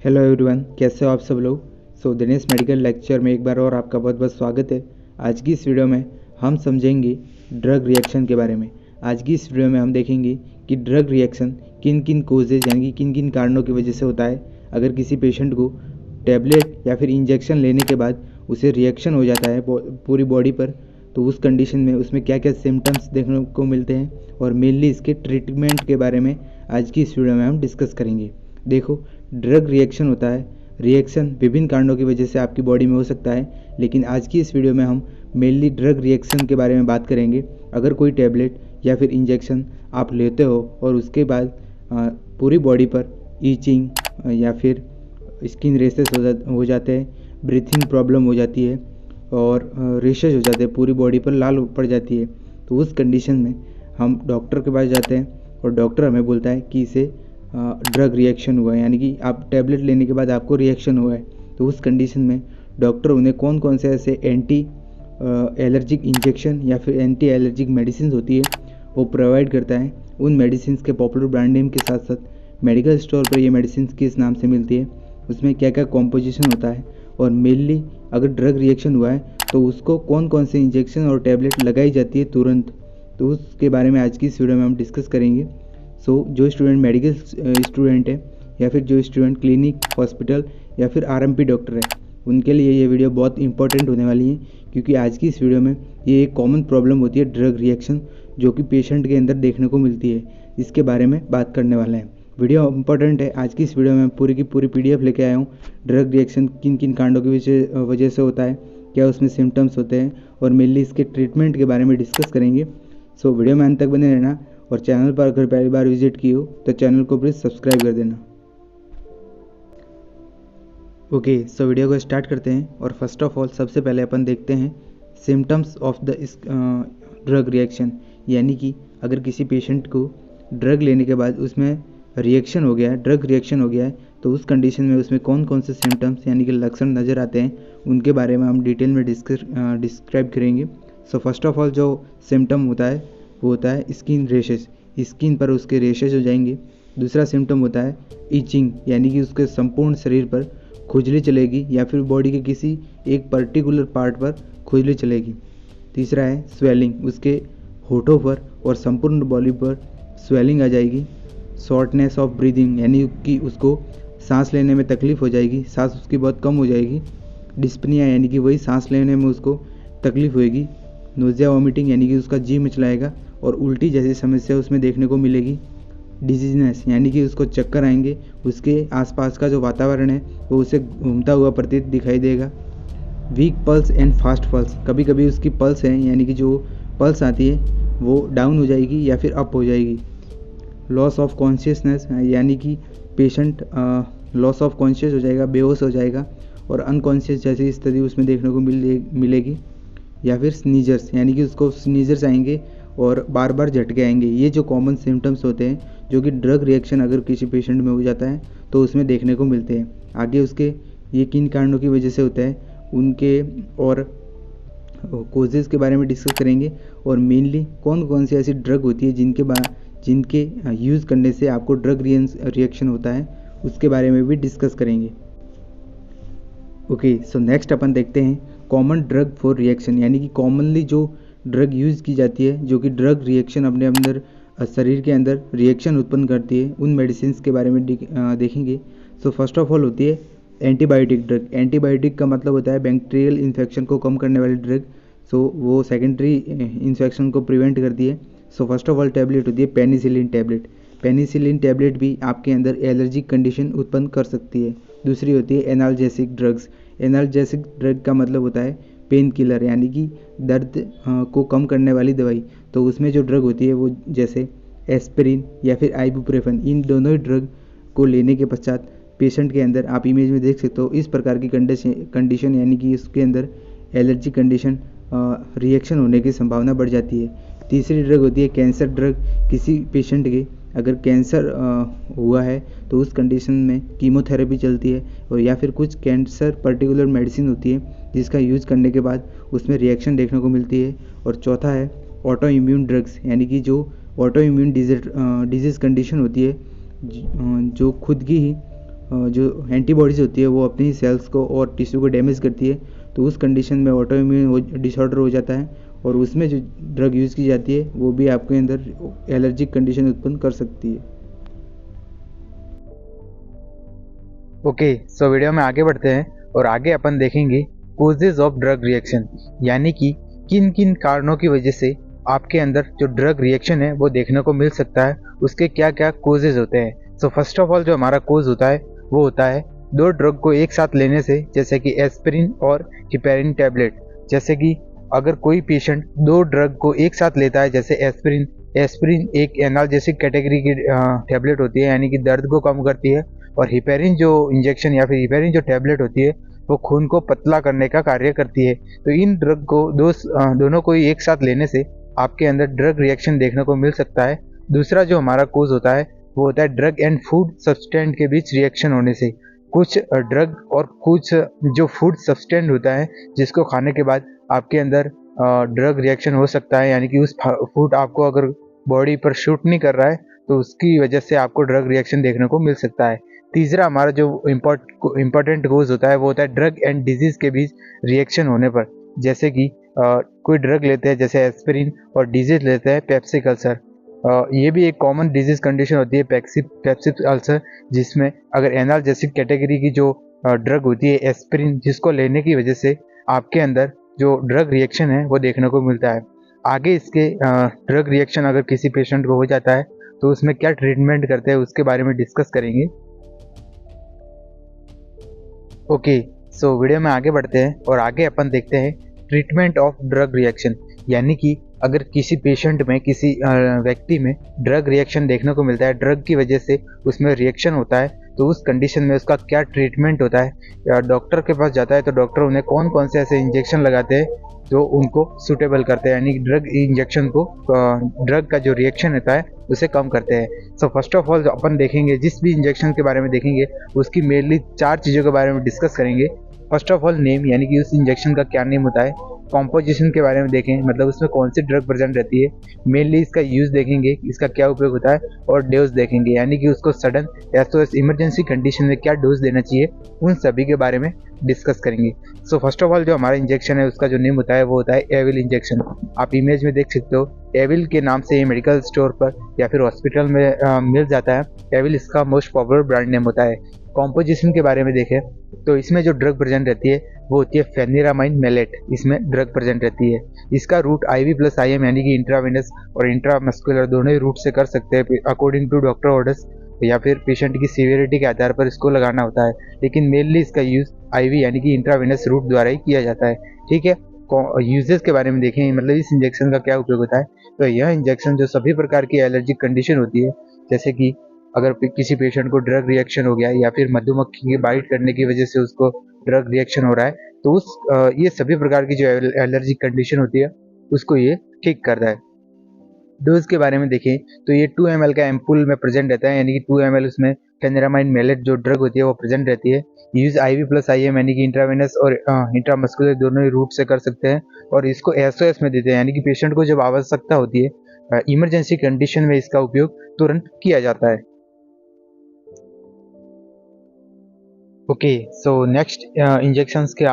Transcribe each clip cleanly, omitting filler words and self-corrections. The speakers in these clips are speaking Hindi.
हेलो एवरीवन, कैसे हो आप सब लोग। दिनेश मेडिकल लेक्चर में एक बार और आपका बहुत बहुत स्वागत है। आज की इस वीडियो में हम समझेंगे ड्रग रिएक्शन के बारे में। आज की इस वीडियो में हम देखेंगे कि ड्रग रिएक्शन किन किन कोजेज यानी कि किन किन कारणों की वजह से होता है। अगर किसी पेशेंट को टैबलेट या फिर इंजेक्शन लेने के बाद उसे रिएक्शन हो जाता है पूरी बॉडी पर, तो उस कंडीशन में उसमें क्या क्या सिम्टम्स देखने को मिलते हैं और मेनली इसके ट्रीटमेंट के बारे में आज की इस वीडियो में हम डिस्कस करेंगे। देखो, ड्रग रिएक्शन होता है। रिएक्शन विभिन्न कारणों की वजह से आपकी बॉडी में हो सकता है, लेकिन आज की इस वीडियो में हम मेनली ड्रग रिएक्शन के बारे में बात करेंगे। अगर कोई टैबलेट या फिर इंजेक्शन आप लेते हो और उसके बाद पूरी बॉडी पर ईचिंग या फिर स्किन रेशेस हो जाते हैं, ब्रीथिंग प्रॉब्लम हो जाती है और रेशेस हो जाते हैं, पूरी बॉडी पर लाल पड़ जाती है, तो उस कंडीशन में हम डॉक्टर के पास जाते हैं और डॉक्टर हमें बोलता है कि इसे ड्रग रिएक्शन हुआ है, यानी कि आप टैबलेट लेने के बाद आपको रिएक्शन हुआ है। तो उस कंडीशन में डॉक्टर उन्हें कौन कौन से ऐसे एंटी एलर्जिक इंजेक्शन या फिर एंटी एलर्जिक मेडिसिन होती है वो प्रोवाइड करता है। उन मेडिसिन के पॉपुलर ब्रांड नेम के साथ साथ मेडिकल स्टोर पर ये मेडिसिन किस नाम से मिलती है, उसमें क्या क्या कॉम्पोजिशन होता है, और मेनली अगर ड्रग रिएक्शन हुआ है तो उसको कौन कौन से इंजेक्शन और टैबलेट लगाई जाती है तुरंत, तो उसके बारे में आज की इस वीडियो में हम डिस्कस करेंगे। जो स्टूडेंट मेडिकल स्टूडेंट है या फिर जो स्टूडेंट क्लिनिक, हॉस्पिटल या फिर आरएमपी डॉक्टर है, उनके लिए ये वीडियो बहुत इंपॉर्टेंट होने वाली है, क्योंकि आज की इस वीडियो में ये एक कॉमन प्रॉब्लम होती है ड्रग रिएक्शन, जो कि पेशेंट के अंदर देखने को मिलती है। इसके बारे में बात करने वाले हैं। वीडियो इंपॉर्टेंट है। आज की इस वीडियो में पूरी की पूरी PDF लेके आया हूँ। ड्रग रिएक्शन किन किन कारणों की वजह से होता है, क्या उसमें सिम्टम्स होते हैं, और मेनली इसके ट्रीटमेंट के बारे में डिस्कस करेंगे। वीडियो में अंत तक बने रहना, और चैनल पर अगर पहली बार विजिट की हो तो चैनल को प्लीज़ सब्सक्राइब कर देना। ओके, वीडियो को स्टार्ट करते हैं। और फर्स्ट ऑफ ऑल सबसे पहले अपन देखते हैं symptoms of the drug reaction, यानी कि अगर किसी पेशेंट को ड्रग लेने के बाद उसमें रिएक्शन हो गया है, ड्रग रिएक्शन हो गया है, तो उस कंडीशन में उसमें कौन कौन से सिम्टम्स यानी कि लक्षण नज़र आते हैं, उनके बारे में हम डिटेल में डिस्क्राइब करेंगे। फर्स्ट ऑफ ऑल जो सिम्टम होता है वो होता है स्किन रेशेस। स्किन पर उसके रेशेस हो जाएंगे। दूसरा सिम्टम होता है ईचिंग, यानी कि उसके संपूर्ण शरीर पर खुजली चलेगी या फिर बॉडी के किसी एक पर्टिकुलर पार्ट पर खुजली चलेगी। तीसरा है स्वेलिंग, उसके होठों पर और संपूर्ण बॉडी पर स्वेलिंग आ जाएगी। शॉर्टनेस ऑफ ब्रीदिंग, यानी कि उसको सांस लेने में तकलीफ हो जाएगी, सांस उसकी बहुत कम हो जाएगी। डिस्पनिया, यानी कि वही सांस लेने में उसको तकलीफ होएगी। नोजिया वॉमिटिंग, यानी कि उसका जी मिचलाएगा और उल्टी जैसी समस्या उसमें देखने को मिलेगी। डिजीजनेस, यानी कि उसको चक्कर आएंगे, उसके आसपास का जो वातावरण है वो उसे घूमता हुआ प्रतीत दिखाई देगा। Week pulse and fast pulse, कभी कभी उसकी पल्स है यानी कि जो पल्स आती है वो डाउन हो जाएगी या फिर अप हो जाएगी। लॉस ऑफ कॉन्शियसनेस, यानी कि पेशेंट लॉस ऑफ कॉन्शियस हो जाएगा, बेहोश हो जाएगा और अनकॉन्शियस जैसी स्थिति उसमें देखने को मिलेगी। या फिर स्नीजर्स, यानी कि उसको स्नीजर्स आएंगे और बार बार झटके आएंगे। ये जो कॉमन सिम्टम्स होते हैं जो कि ड्रग रिएक्शन अगर किसी पेशेंट में हो जाता है तो उसमें देखने को मिलते हैं। आगे उसके ये किन कारणों की वजह से होता है, उनके और कोजेज़ के बारे में डिस्कस करेंगे, और मेनली कौन कौन सी ऐसी ड्रग होती है जिनके यूज़ करने से आपको ड्रग रिएक्शन होता है, उसके बारे में भी डिस्कस करेंगे। ओके, नेक्स्ट अपन देखते हैं कॉमन ड्रग फॉर रिएक्शन, यानी कि कॉमनली जो ड्रग यूज़ की जाती है जो कि ड्रग रिएक्शन अपने अंदर शरीर के अंदर रिएक्शन उत्पन्न करती है, उन मेडिसिन के बारे में देखेंगे। फर्स्ट ऑफ ऑल होती है एंटीबायोटिक ड्रग। एंटीबायोटिक का मतलब होता है बैक्टीरियल इन्फेक्शन को कम करने वाली ड्रग। वो सेकेंडरी इन्फेक्शन को प्रिवेंट करती है। फर्स्ट ऑफ ऑल टैबलेट होती है पेनिसिलिन टैबलेट। पेनिसिलिन टैबलेट भी आपके अंदर एलर्जिक कंडीशन उत्पन्न कर सकती है। दूसरी होती है एनाल्जेसिक ड्रग्स। एनाल्जेसिक ड्रग का मतलब होता है पेन किलर, यानी कि दर्द को कम करने वाली दवाई। तो उसमें जो ड्रग होती है वो जैसे एस्पिरिन या फिर आइबुप्रोफेन, इन दोनों ही ड्रग को लेने के पश्चात पेशेंट के अंदर आप इमेज में देख सकते हो इस प्रकार की कंडीशन, यानी कि उसके अंदर एलर्जी कंडीशन रिएक्शन होने की संभावना बढ़ जाती है। तीसरी ड्रग होती है कैंसर ड्रग। किसी पेशेंट के अगर कैंसर हुआ है तो उस कंडीशन में कीमोथेरेपी चलती है, और या फिर कुछ कैंसर पर्टिकुलर मेडिसिन होती है जिसका यूज़ करने के बाद उसमें रिएक्शन देखने को मिलती है। और चौथा है ऑटो इम्यून ड्रग्स, यानी कि जो ऑटो इम्यून डिजीज़ कंडीशन होती है जो खुद की ही जो एंटीबॉडीज़ होती है वो अपनी सेल्स को और टिश्यू को डैमेज करती है, तो उस कंडीशन में ऑटोइम्यून डिसऑर्डर हो जाता है और उसमें जो ड्रग यूज़ की जाती है वो भी आपके अंदर एलर्जिक कंडीशन उत्पन्न कर सकती है। ओके, सो वीडियो में आगे बढ़ते हैं और आगे अपन देखेंगे कोजेज ऑफ ड्रग रिएक्शन, यानी कि किन किन कारणों की वजह से आपके अंदर जो ड्रग रिएक्शन है वो देखने को मिल सकता है, उसके क्या क्या कोजेज होते हैं। सो फर्स्ट ऑफ ऑल जो हमारा कोज होता है वो होता है दो ड्रग को एक साथ लेने से, जैसे कि एस्पिरिन और हिपेरिन टैबलेट। जैसे कि अगर कोई पेशेंट दो ड्रग को एक साथ लेता है, जैसे एस्पिरिन एक एनाल्जेसिक कैटेगरी की टैबलेट होती है, यानी कि दर्द को कम करती है, और हिपेरिन जो इंजेक्शन या फिर हिपेरिन जो टैबलेट होती है वो खून को पतला करने का कार्य करती है। तो इन ड्रग को दोनों को एक साथ लेने से आपके अंदर ड्रग रिएक्शन देखने को मिल सकता है। दूसरा जो हमारा कोज होता है वो होता है ड्रग एंड फूड सब्सटेंट के बीच रिएक्शन होने से। कुछ ड्रग और कुछ जो फूड सब्सटेंट होता है जिसको खाने के बाद आपके अंदर ड्रग रिएक्शन हो सकता है, यानी कि उस फूड आपको अगर बॉडी पर शूट नहीं कर रहा है तो उसकी वजह से आपको ड्रग रिएक्शन देखने को मिल सकता है। तीसरा हमारा जो इम्पोर्टेंट कोज होता है वो होता है ड्रग एंड डिजीज के बीच रिएक्शन होने पर। जैसे कि कोई ड्रग लेते हैं जैसे एस्पिरिन और डिजीज लेते हैं पेप्सिक अल्सर। ये भी एक कॉमन डिजीज कंडीशन होती है पेप्सिक अल्सर, जिसमें अगर एनाल्जेसिक कैटेगरी की जो ड्रग होती है एस्पिरिन, जिसको लेने की वजह से आपके अंदर जो ड्रग रिएक्शन है वो देखने को मिलता है। आगे इसके ड्रग रिएक्शन अगर किसी पेशेंट को हो जाता है तो उसमें क्या ट्रीटमेंट करते हैं उसके बारे में डिस्कस करेंगे। ओके, सो वीडियो में आगे बढ़ते हैं और आगे अपन देखते हैं ट्रीटमेंट ऑफ ड्रग रिएक्शन, यानी कि अगर किसी पेशेंट में किसी व्यक्ति में ड्रग रिएक्शन देखने को मिलता है, ड्रग की वजह से उसमें रिएक्शन होता है, तो उस कंडीशन में उसका क्या ट्रीटमेंट होता है। डॉक्टर के पास जाता है तो डॉक्टर उन्हें कौन कौन से ऐसे इंजेक्शन लगाते हैं जो उनको सूटेबल करते हैं, यानी कि ड्रग इंजेक्शन को ड्रग का जो रिएक्शन होता है उसे कम करते हैं। सो फर्स्ट ऑफ ऑल अपन देखेंगे, जिस भी इंजेक्शन के बारे में देखेंगे उसकी मेनली 4 चीज़ों के बारे में डिस्कस करेंगे। फर्स्ट ऑफ ऑल नेम, यानी कि उस इंजेक्शन का क्या नेम होता है। कॉम्पोजिशन के बारे में देखें, मतलब उसमें कौन सी ड्रग प्रेजेंट रहती है। मेनली इसका यूज़ देखेंगे, इसका क्या उपयोग होता है, और डोज देखेंगे, यानी कि उसको सडन एसओएस इमरजेंसी कंडीशन में क्या डोज देना चाहिए, उन सभी के बारे में डिस्कस करेंगे। सो फर्स्ट ऑफ ऑल जो हमारा इंजेक्शन है उसका जो नेम होता है वो होता है एविल इंजेक्शन। आप इमेज में देख सकते हो, एविल के नाम से ये मेडिकल स्टोर पर या फिर हॉस्पिटल में मिल जाता है। एविल इसका मोस्ट पॉपुलर ब्रांड नेम होता है। कॉम्पोजिशन के बारे में देखें तो इसमें जो ड्रग प्रेजेंट रहती है वो होती है फेनिरामाइन मेलेट, इसमें ड्रग प्रेजेंट रहती है। इसका रूट IV + IM, यानी कि इंट्रावेनस और इंट्रामस्कुलर दोनों ही रूट से कर सकते हैं अकॉर्डिंग टू डॉक्टर ऑर्डर्स, या फिर पेशेंट की सीवियरिटी के आधार पर इसको लगाना होता है, लेकिन मेनली इसका यूज़ IV यानी कि इंट्रावेनस रूट द्वारा ही किया जाता है। ठीक है, यूजेस के बारे में देखें, मतलब इस इंजेक्शन का क्या उपयोग होता है। तो यह इंजेक्शन जो सभी प्रकार की एलर्जिक कंडीशन होती है, जैसे कि अगर किसी पेशेंट को ड्रग रिएक्शन हो गया या फिर मधुमक्खी के बाइट करने की वजह से उसको ड्रग रिएक्शन हो रहा है, तो ये सभी प्रकार की जो एलर्जिक कंडीशन होती है उसको ये ठीक करता है। डोज के बारे में देखें तो ये 2 ml का एम्पुल में प्रेजेंट रहता है, यानी कि 2 ml उसमें फेनिरामाइन मेलेट जो ड्रग होती है वो प्रेजेंट रहती है। यूज़ IV + IM, यानी कि इंट्रावेनस और इंट्रामस्कुलर दोनों ही रूट से कर सकते हैं, और इसको SOS में देते हैं, यानी कि पेशेंट को जब आवश्यकता होती है इमरजेंसी कंडीशन में इसका उपयोग तुरंत किया जाता है। ओके, सो नेक्स्ट इंजेक्शंस के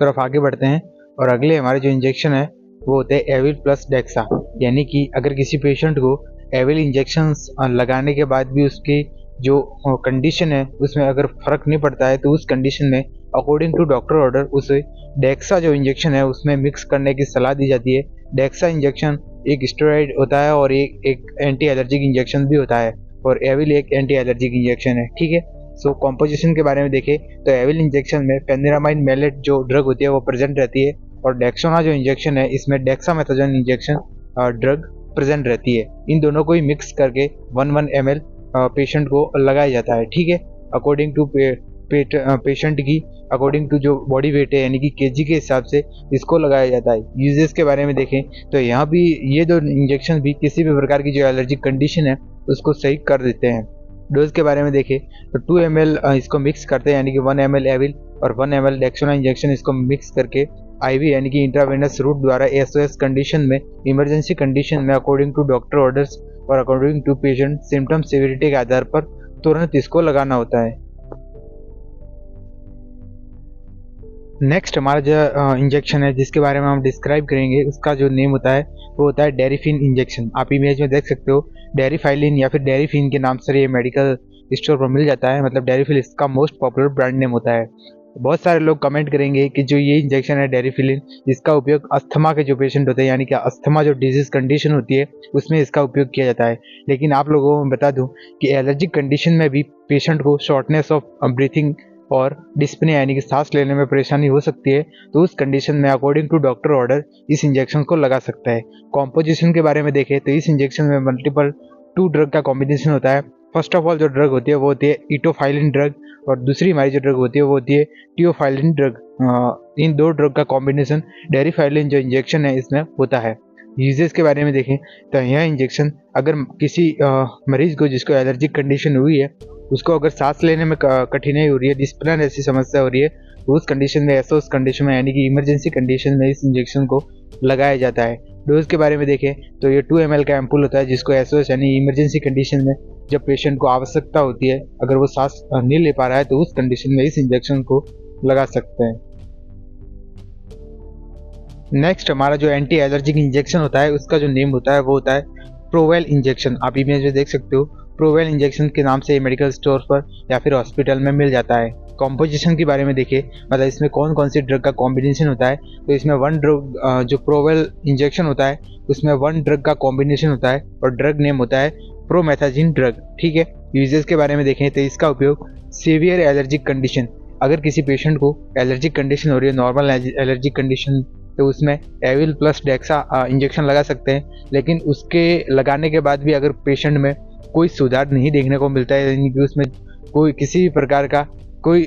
तरफ आगे बढ़ते हैं, और अगले हमारे जो इंजेक्शन है वो होते हैं एविल + डेक्सा, यानी कि अगर किसी पेशेंट को एविल इंजेक्शंस लगाने के बाद भी उसकी जो कंडीशन है उसमें अगर फ़र्क नहीं पड़ता है, तो उस कंडीशन में अकॉर्डिंग टू डॉक्टर ऑर्डर उसे डेक्सा जो इंजेक्शन है उसमें मिक्स करने की सलाह दी जाती है। डेक्सा इंजेक्शन एक स्टेरॉइड होता है और एक एंटी एलर्जिक इंजेक्शन भी होता है, और एविल एक एंटी एलर्जिक इंजेक्शन है। ठीक है, सो कॉम्पोजिशन के बारे में देखें तो एविल इंजेक्शन में फेनिरामाइन मेलेट जो ड्रग होती है वो प्रेजेंट रहती है, और डेक्सोना जो इंजेक्शन है इसमें डेक्सामेथाजोन इंजेक्शन ड्रग प्रेजेंट रहती है। इन दोनों को ही मिक्स करके 1 ml पेशेंट को लगाया जाता है। ठीक है, अकॉर्डिंग टू पेशेंट की अकॉर्डिंग टू जो बॉडी वेट है, यानी कि केजी के हिसाब से इसको लगाया जाता है। यूजेस के बारे में देखें तो यहाँ भी ये दो इंजेक्शन भी किसी भी प्रकार की जो एलर्जिक कंडीशन है उसको सही कर देते हैं। डोज के बारे में देखें तो 2 ml इसको मिक्स करते हैं, यानी कि 1 ml एविल और 1 ml डेक्सोना इंजेक्शन इसको मिक्स करके IV यानी कि इंट्रावेनस रूट द्वारा SOS कंडीशन में, इमरजेंसी कंडीशन में अकॉर्डिंग टू डॉक्टर ऑर्डर्स और according to patient symptom severity के आधार पर तुरंत इसको लगाना होता है। नेक्स्ट हमारा जो इंजेक्शन है जिसके बारे में हम डिस्क्राइब करेंगे, उसका जो नेम होता है वो होता है डेरिफिन इंजेक्शन। आप इमेज में देख सकते हो, डेरिफाइलिन या फिर डेरिफिन के नाम से ये मेडिकल स्टोर पर मिल जाता है। मतलब डेरिफिल इसका मोस्ट पॉपुलर ब्रांड नेम होता है। बहुत सारे लोग कमेंट करेंगे कि जो ये इंजेक्शन है डेरिफिलिन, जिसका उपयोग अस्थमा के जो पेशेंट होते हैं, यानी कि अस्थमा जो डिजीज कंडीशन होती है उसमें इसका उपयोग किया जाता है। लेकिन आप लोगों को बता दूं कि एलर्जिक कंडीशन में भी पेशेंट को शॉर्टनेस ऑफ ब्रीथिंग और डिस्पनिया यानी कि सांस लेने में परेशानी हो सकती है, तो उस कंडीशन में अकॉर्डिंग टू डॉक्टर ऑर्डर इस इंजेक्शन को लगा सकता है। कॉम्पोजिशन के बारे में देखें तो इस इंजेक्शन में मल्टीपल 2 ड्रग का कॉम्बिनेशन होता है। फर्स्ट ऑफ ऑल जो ड्रग होती है वो होती है इटोफाइलिन ड्रग, और दूसरी हमारी जो ड्रग होती है वो होती है टियोफाइलिन ड्रग। इन 2 ड्रग का कॉम्बिनेशन डेरिफाइलिन जो इंजेक्शन है इसमें होता है। यूजेस के बारे में देखें तो यह इंजेक्शन अगर किसी मरीज को जिसको एलर्जिक कंडीशन हुई है, उसको अगर सांस लेने में कठिनाई हो रही है, डिस्प्लेन ऐसी समस्या हो रही है, तो उस कंडीशन में एसओएस कंडीशन में यानी कि इमरजेंसी कंडीशन में इस इंजेक्शन को लगाया जाता है। डोज के बारे में देखें तो ये 2 ml का एम्पुल होता है, जिसको एसओएस यानी इमरजेंसी कंडीशन में जब पेशेंट को आवश्यकता होती है, अगर वो सांस नहीं ले पा रहा है, तो उस कंडीशन में इस इंजेक्शन को लगा सकते हैं। नेक्स्ट हमारा जो एंटी एलर्जिक इंजेक्शन होता है उसका जो नेम होता है वो होता है प्रोवेल इंजेक्शन। आप इमेज में देख सकते हो, प्रोवेल इंजेक्शन के नाम से मेडिकल स्टोर पर या फिर हॉस्पिटल में मिल जाता है। कॉम्पोजिशन के बारे में देखिए, मतलब इसमें कौन कौन सी ड्रग का कॉम्बिनेशन होता है, तो इसमें 1 ड्रग जो प्रोवेल इंजेक्शन होता है उसमें 1 ड्रग का कॉम्बिनेशन होता है और ड्रग नेम होता है प्रोमेथाजिन ड्रग। ठीक है। यूजेस के बारे में देखें तो इसका उपयोग सीवियर एलर्जिक कंडीशन, अगर किसी पेशेंट को एलर्जिक कंडीशन हो रही है, नॉर्मल एलर्जिक कंडीशन, तो उसमें एविल प्लस डेक्सा इंजेक्शन लगा सकते हैं। लेकिन उसके लगाने के बाद भी अगर पेशेंट में कोई सुधार नहीं देखने को मिलता है, यानी कि उसमें कोई किसी भी प्रकार का कोई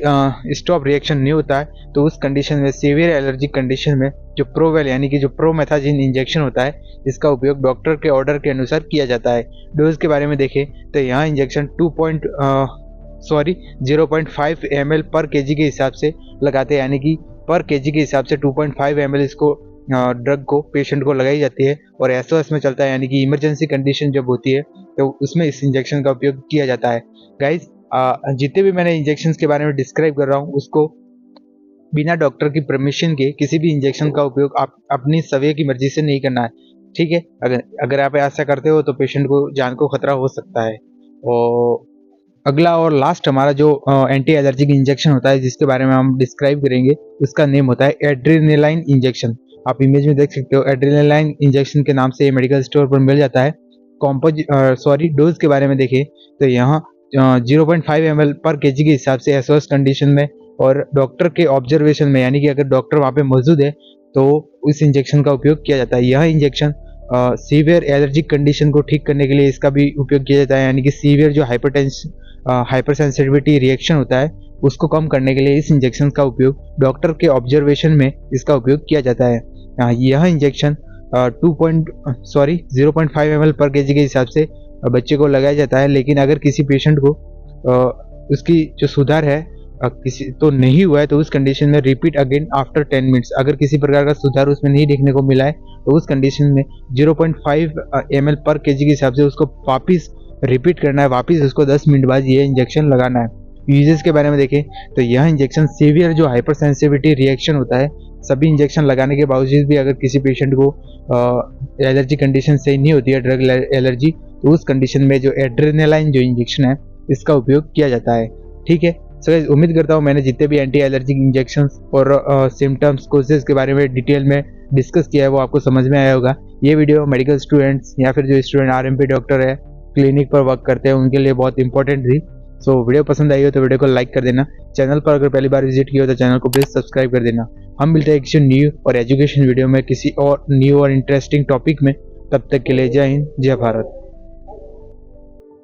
स्टॉप रिएक्शन नहीं होता है, तो उस कंडीशन में सीवियर एलर्जिक कंडीशन में जो प्रोवेल यानी कि जो प्रोमेथाजिन इंजेक्शन होता है, इसका उपयोग डॉक्टर के ऑर्डर के अनुसार किया जाता है। डोज के बारे में देखें तो यहाँ इंजेक्शन 0.5 ml पर केजी के हिसाब से लगाते हैं, यानी कि पर केजी के हिसाब से 2.5 ml इसको ड्रग को पेशेंट को लगाई जाती है और एसओएस में चलता है, यानी कि इमरजेंसी कंडीशन जब होती है तो उसमें इस इंजेक्शन का उपयोग किया जाता है। गाइज, जितने भी मैंने इंजेक्शंस के बारे में डिस्क्राइब कर रहा हूँ उसको बिना डॉक्टर की परमिशन के किसी भी इंजेक्शन का उपयोग आप अपनी सवय की मर्जी से नहीं करना है। ठीक है। अगर आप ऐसा करते हो तो पेशेंट को जान को खतरा हो सकता है। और अगला और लास्ट हमारा जो एंटी एलर्जिक इंजेक्शन होता है जिसके बारे में हम डिस्क्राइब करेंगे, उसका नेम होता है एड्रेनालाइन इंजेक्शन। आप इमेज में देख सकते हो, एड्रेनालाइन इंजेक्शन के नाम से ये मेडिकल स्टोर पर मिल जाता है। डोज के बारे में देखें तो यहाँ 0.5 ml पर केजी के हिसाब से एसओएस कंडीशन में और डॉक्टर के ऑब्जर्वेशन में, यानी कि अगर डॉक्टर वहाँ पे मौजूद है तो इस इंजेक्शन का उपयोग किया जाता है। यह इंजेक्शन सीवियर एलर्जिक कंडीशन को ठीक करने के लिए इसका भी उपयोग किया जाता है, यानी कि सीवियर जो हाइपर सेंसिटिविटी रिएक्शन होता है उसको कम करने के लिए इस इंजेक्शन का उपयोग डॉक्टर के ऑब्जर्वेशन में इसका उपयोग किया जाता है। यह इंजेक्शन 0.5 ml पर केजी के हिसाब से बच्चे को लगाया जाता है। लेकिन अगर किसी पेशेंट को उसकी जो सुधार है किसी तो नहीं हुआ है, तो उस कंडीशन में रिपीट अगेन आफ्टर 10 मिनट्स, अगर किसी प्रकार का सुधार उसमें नहीं देखने को मिला है तो उस कंडीशन में 0.5 ml पर केजी के हिसाब से उसको वापिस रिपीट करना है, वापिस उसको 10 मिनट बाद ये इंजेक्शन लगाना है। यूजेस के बारे में देखें तो यह इंजेक्शन सीवियर जो हाइपर सेंसिटिविटी रिएक्शन होता है, सभी इंजेक्शन लगाने के बावजूद भी अगर किसी पेशेंट को एलर्जी कंडीशन सही नहीं होती है, ड्रग एलर्जी, तो उस कंडीशन में जो एड्रेनालाइन जो इंजेक्शन है इसका उपयोग किया जाता है। ठीक है। सो उम्मीद करता हूँ मैंने जितने भी एंटी एलर्जिक इंजेक्शंस और सिम्टम्स कोजेस के बारे में डिटेल में डिस्कस किया है वो आपको समझ में आया होगा। ये वीडियो मेडिकल स्टूडेंट्स या फिर जो स्टूडेंट आरएमपी डॉक्टर है, क्लिनिक पर वर्क करते हैं, उनके लिए बहुत इंपॉर्टेंट थी। सो वीडियो पसंद आई हो तो वीडियो को लाइक कर देना। चैनल पर अगर पहली बार विजिट किया हो तो चैनल को प्लीज सब्सक्राइब कर देना। हम मिलते हैं किसी न्यू और एजुकेशन वीडियो में किसी और न्यू और इंटरेस्टिंग टॉपिक में। तब तक के लिए जय हिंद, जय भारत।